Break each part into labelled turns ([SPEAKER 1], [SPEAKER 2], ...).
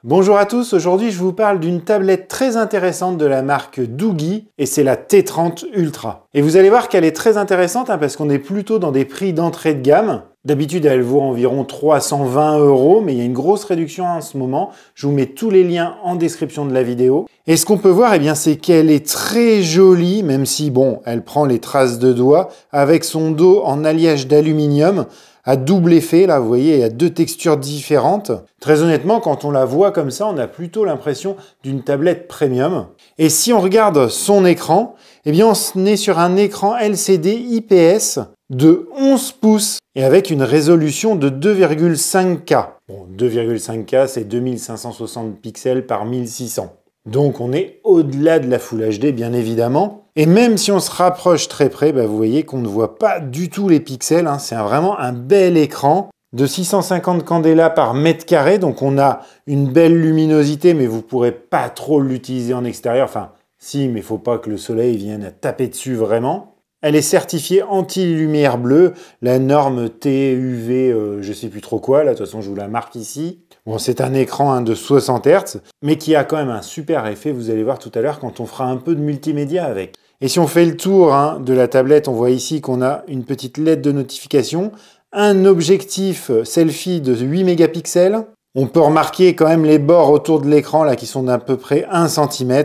[SPEAKER 1] Bonjour à tous, aujourd'hui je vous parle d'une tablette très intéressante de la marque Doogee et c'est la T30 Ultra. Et vous allez voir qu'elle est très intéressante parce qu'on est plutôt dans des prix d'entrée de gamme. D'habitude elle vaut environ 320 €, mais il y a une grosse réduction en ce moment. Je vous mets tous les liens en description de la vidéo. Et ce qu'on peut voir, c'est qu'elle est très jolie, même si bon, elle prend les traces de doigts, avec son dos en alliage d'aluminium. À double effet, là, vous voyez, il y a deux textures différentes. Très honnêtement, quand on la voit comme ça, on a plutôt l'impression d'une tablette premium. Et si on regarde son écran, on est sur un écran LCD IPS de 11 pouces et avec une résolution de 2,5K. Bon, 2,5K, c'est 2560 pixels par 1600. Donc on est au-delà de la Full HD, bien évidemment. Et même si on se rapproche très près, vous voyez qu'on ne voit pas du tout les pixels. C'est vraiment un bel écran de 650 candela par mètre carré. Donc on a une belle luminosité, mais vous ne pourrez pas trop l'utiliser en extérieur. Enfin, si, mais il ne faut pas que le soleil vienne taper dessus vraiment. Elle est certifiée anti-lumière bleue, la norme TUV, je ne sais plus trop quoi. Là, de toute façon, je vous la marque ici. Bon, c'est un écran de 60 Hz, mais qui a quand même un super effet, vous allez voir tout à l'heure, quand on fera un peu de multimédia avec. Et si on fait le tour de la tablette, on voit ici qu'on a une petite lettre de notification, un objectif selfie de 8 mégapixels. On peut remarquer quand même les bords autour de l'écran là qui sont d'à peu près 1 cm.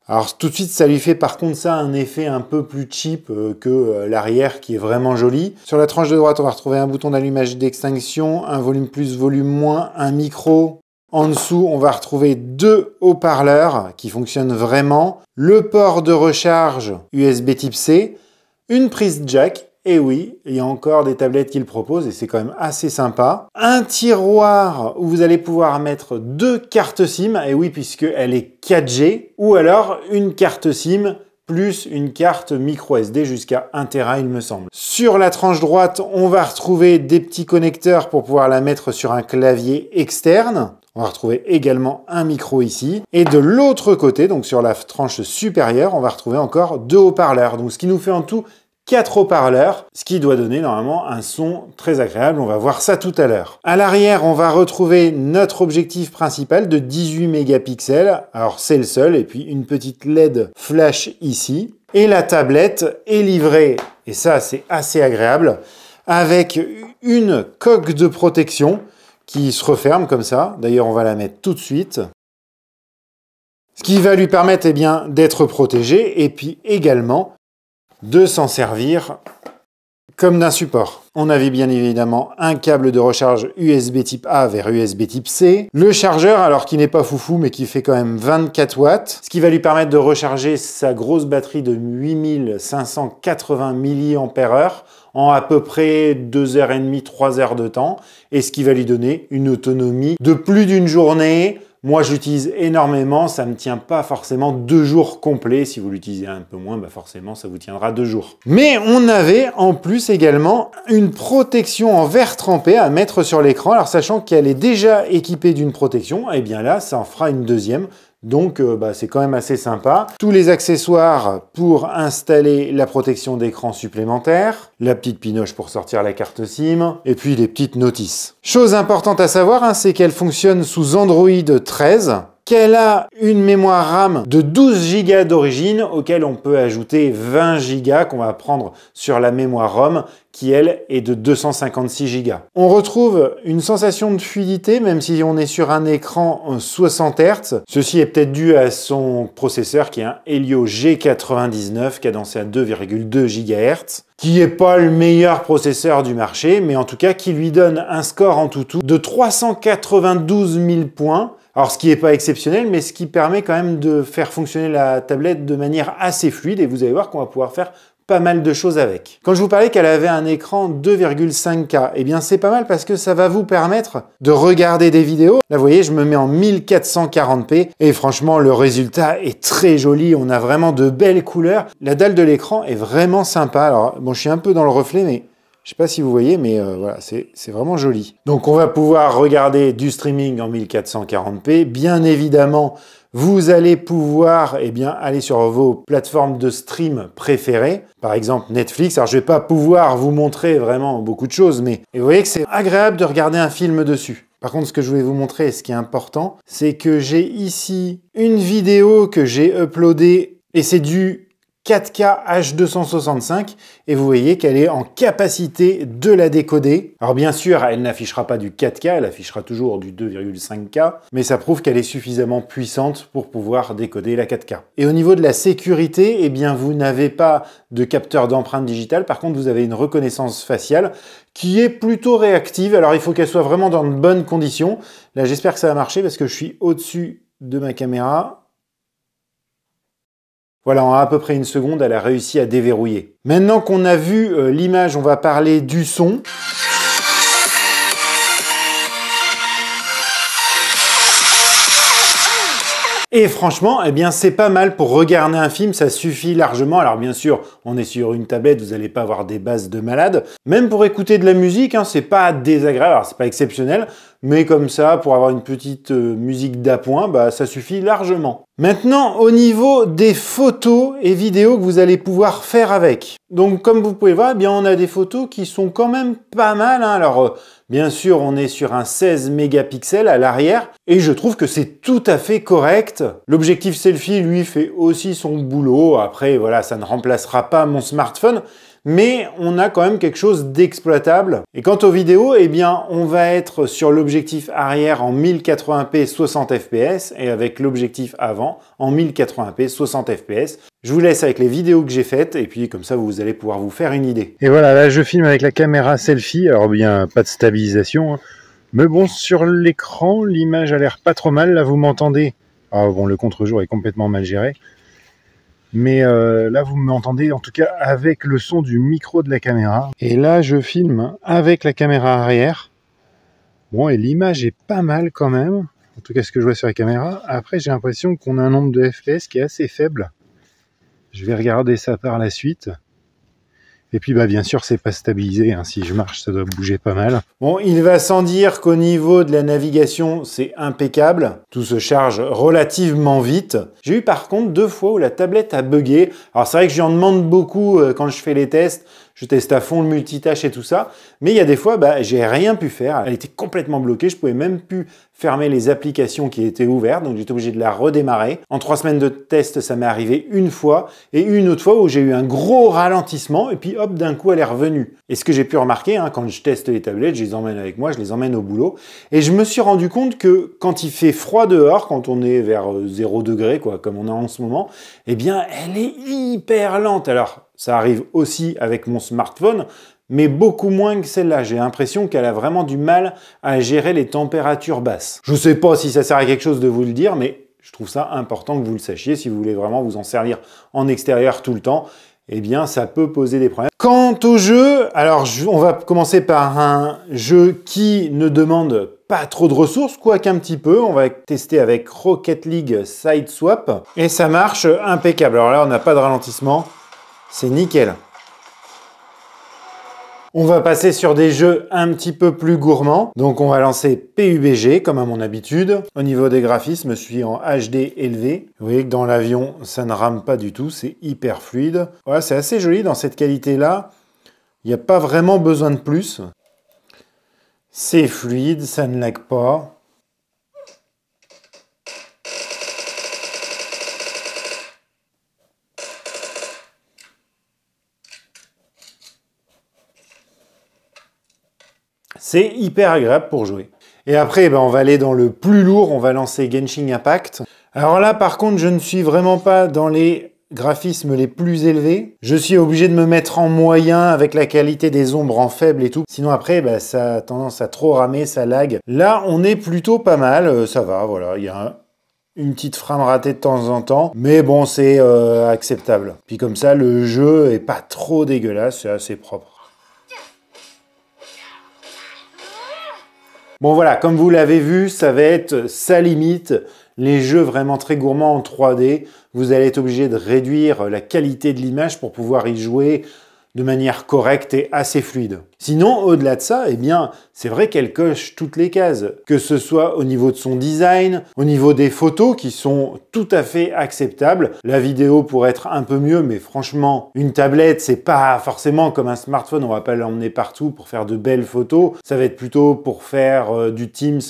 [SPEAKER 1] Alors tout de suite, ça lui fait par contre ça un effet un peu plus cheap que l'arrière qui est vraiment joli. Sur la tranche de droite, on va retrouver un bouton d'allumage d'extinction, un volume plus, volume moins, un micro. En dessous, on va retrouver deux haut-parleurs qui fonctionnent vraiment, le port de recharge USB type C, une prise jack. Et oui, il y a encore des tablettes qui le proposent et c'est quand même assez sympa. Un tiroir où vous allez pouvoir mettre deux cartes SIM, et oui, puisqu'elle est 4G, ou alors une carte SIM plus une carte micro SD jusqu'à 1 Tera, il me semble. Sur la tranche droite, on va retrouver des petits connecteurs pour pouvoir la mettre sur un clavier externe. On va retrouver également un micro ici. Et de l'autre côté, donc sur la tranche supérieure, on va retrouver encore deux haut-parleurs. Donc ce qui nous fait en tout 4 haut-parleurs, ce qui doit donner normalement un son très agréable. On va voir ça tout à l'heure. À l'arrière, on va retrouver notre objectif principal de 18 mégapixels. Alors c'est le seul, et puis une petite LED flash ici. Et la tablette est livrée, et ça c'est assez agréable, avec une coque de protection qui se referme comme ça. D'ailleurs, on va la mettre tout de suite. Ce qui va lui permettre d'être protégé, et puis également de s'en servir comme d'un support. On avait bien évidemment un câble de recharge USB type A vers USB type C. Le chargeur, alors qui n'est pas foufou, mais qui fait quand même 24 watts, ce qui va lui permettre de recharger sa grosse batterie de 8580 mAh en à peu près 2h30, 3 heures de temps, et ce qui va lui donner une autonomie de plus d'une journée. Moi, j'utilise énormément, ça ne me tient pas forcément 2 jours complets. Si vous l'utilisez un peu moins, forcément, ça vous tiendra 2 jours. Mais on avait en plus également une protection en verre trempé à mettre sur l'écran. Alors, sachant qu'elle est déjà équipée d'une protection, là, ça en fera une deuxième. Donc, c'est quand même assez sympa. Tous les accessoires pour installer la protection d'écran supplémentaire, la petite pinoche pour sortir la carte SIM, et puis les petites notices. Chose importante à savoir, c'est qu'elle fonctionne sous Android 13, qu'elle a une mémoire RAM de 12 Go d'origine, auquel on peut ajouter 20 Go qu'on va prendre sur la mémoire ROM, qui elle est de 256 Go. On retrouve une sensation de fluidité, même si on est sur un écran en 60 Hz. Ceci est peut-être dû à son processeur qui est un Helio G99, cadencé à 2,2 GHz, qui n'est pas le meilleur processeur du marché, mais en tout cas qui lui donne un score en tout de 392 000 points. Alors, ce qui n'est pas exceptionnel, mais ce qui permet quand même de faire fonctionner la tablette de manière assez fluide, et vous allez voir qu'on va pouvoir faire pas mal de choses avec. Quand je vous parlais qu'elle avait un écran 2,5K, c'est pas mal parce que ça va vous permettre de regarder des vidéos. Là, vous voyez, je me mets en 1440p et franchement, le résultat est très joli. On a vraiment de belles couleurs. La dalle de l'écran est vraiment sympa. Alors, bon, je suis un peu dans le reflet, mais je sais pas si vous voyez, mais voilà, c'est vraiment joli. Donc, on va pouvoir regarder du streaming en 1440p. Bien évidemment, vous allez pouvoir aller sur vos plateformes de stream préférées, par exemple Netflix. Alors, je ne vais pas pouvoir vous montrer vraiment beaucoup de choses, mais vous voyez que c'est agréable de regarder un film dessus. Par contre, ce que je voulais vous montrer, et ce qui est important, c'est que j'ai ici une vidéo que j'ai uploadée et c'est du 4K H265 et vous voyez qu'elle est en capacité de la décoder. Alors bien sûr, elle n'affichera pas du 4K, elle affichera toujours du 2,5K, mais ça prouve qu'elle est suffisamment puissante pour pouvoir décoder la 4K. Et au niveau de la sécurité, eh bien vous n'avez pas de capteur d'empreinte digitale, par contre vous avez une reconnaissance faciale qui est plutôt réactive. Alors il faut qu'elle soit vraiment dans de bonnes conditions. Là j'espère que ça va marcher parce que je suis au-dessus de ma caméra. Voilà, en à peu près une seconde, elle a réussi à déverrouiller. Maintenant qu'on a vu l'image, on va parler du son. Et franchement, eh bien, c'est pas mal pour regarder un film, ça suffit largement. Alors bien sûr, on est sur une tablette, vous n'allez pas avoir des basses de malade. Même pour écouter de la musique, hein, c'est pas désagréable, alors c'est pas exceptionnel, mais comme ça, pour avoir une petite musique d'appoint, bah, ça suffit largement. Maintenant, au niveau des photos et vidéos que vous allez pouvoir faire avec. Donc, comme vous pouvez voir, eh bien, on a des photos qui sont quand même pas mal, hein. Alors, bien sûr, on est sur un 16 mégapixels à l'arrière et je trouve que c'est tout à fait correct. L'objectif selfie, lui, fait aussi son boulot. Après, voilà, ça ne remplacera pas mon smartphone, mais on a quand même quelque chose d'exploitable. Et quant aux vidéos, eh bien, on va être sur l'objectif arrière en 1080p 60 fps et avec l'objectif avant en 1080p 60 fps. Je vous laisse avec les vidéos que j'ai faites et puis comme ça vous allez pouvoir vous faire une idée. Et voilà, là je filme avec la caméra selfie, alors bien pas de stabilisation, hein. Mais bon, sur l'écran, l'image a l'air pas trop mal, là vous m'entendez. Ah bon, le contre-jour est complètement mal géré. Mais là, vous m'entendez en tout cas avec le son du micro de la caméra. Et là, je filme avec la caméra arrière. Bon, et l'image est pas mal quand même. En tout cas, ce que je vois sur la caméra. Après, j'ai l'impression qu'on a un nombre de FPS qui est assez faible. Je vais regarder ça par la suite. Et puis, bah, bien sûr, c'est pas stabilisé, hein. Si je marche, ça doit bouger pas mal. Bon, il va sans dire qu'au niveau de la navigation, c'est impeccable. Tout se charge relativement vite. J'ai eu par contre 2 fois où la tablette a bugué. Alors, c'est vrai que j'en demande beaucoup quand je fais les tests. Je teste à fond le multitâche et tout ça. Mais il y a des fois, bah, j'ai rien pu faire. Elle était complètement bloquée. Je pouvais même plus fermer les applications qui étaient ouvertes. Donc, j'étais obligé de la redémarrer. En 3 semaines de test, ça m'est arrivé une fois. Et une autre fois où j'ai eu un gros ralentissement. Et puis, hop, d'un coup, elle est revenue. Et ce que j'ai pu remarquer, hein, quand je teste les tablettes, je les emmène avec moi, je les emmène au boulot. Et je me suis rendu compte que quand il fait froid dehors, quand on est vers 0 degré, quoi, comme on a en ce moment, eh bien, elle est hyper lente. Alors, ça arrive aussi avec mon smartphone, mais beaucoup moins que celle-là. J'ai l'impression qu'elle a vraiment du mal à gérer les températures basses. Je ne sais pas si ça sert à quelque chose de vous le dire, mais je trouve ça important que vous le sachiez. Si vous voulez vraiment vous en servir en extérieur tout le temps, eh bien, ça peut poser des problèmes. Quant au jeu, alors on va commencer par un jeu qui ne demande pas trop de ressources, quoique un petit peu. On va tester avec Rocket League Sideswap et ça marche impeccable. Alors là, on n'a pas de ralentissement. C'est nickel. On va passer sur des jeux un petit peu plus gourmands. Donc on va lancer PUBG comme à mon habitude. Au niveau des graphismes, je suis en HD élevé. Vous voyez que dans l'avion, ça ne rame pas du tout. C'est hyper fluide. Voilà, c'est assez joli dans cette qualité-là. Il n'y a pas vraiment besoin de plus. C'est fluide, ça ne lag pas. C'est hyper agréable pour jouer. Et après, on va aller dans le plus lourd, on va lancer Genshin Impact. Alors là, par contre, je ne suis vraiment pas dans les graphismes les plus élevés. Je suis obligé de me mettre en moyen avec la qualité des ombres en faible et tout. Sinon après, ça a tendance à trop ramer, ça lag. Là, on est plutôt pas mal, ça va, voilà. Il y a une petite frame ratée de temps en temps, mais bon, c'est acceptable. Puis comme ça, le jeu est pas trop dégueulasse, c'est assez propre. Bon voilà, comme vous l'avez vu, ça va être sa limite. Les jeux vraiment très gourmands en 3D, vous allez être obligé de réduire la qualité de l'image pour pouvoir y jouer de manière correcte et assez fluide. Sinon, au-delà de ça, eh bien, c'est vrai qu'elle coche toutes les cases, que ce soit au niveau de son design, au niveau des photos qui sont tout à fait acceptables. La vidéo pourrait être un peu mieux, mais franchement, une tablette, c'est pas forcément comme un smartphone, on va pas l'emmener partout pour faire de belles photos. Ça va être plutôt pour faire du Teams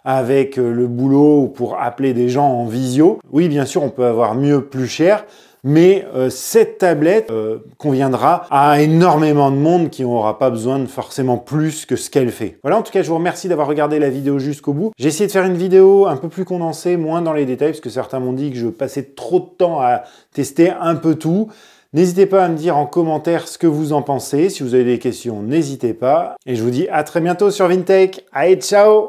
[SPEAKER 1] avec le boulot ou pour appeler des gens en visio. Oui, bien sûr, on peut avoir mieux, plus cher, mais cette tablette conviendra à énormément de monde qui n'aura pas besoin de forcément plus que ce qu'elle fait. Voilà, en tout cas, je vous remercie d'avoir regardé la vidéo jusqu'au bout. J'ai essayé de faire une vidéo un peu plus condensée, moins dans les détails, parce que certains m'ont dit que je passais trop de temps à tester un peu tout. N'hésitez pas à me dire en commentaire ce que vous en pensez. Si vous avez des questions, n'hésitez pas. Et je vous dis à très bientôt sur VinTech. Allez, ciao!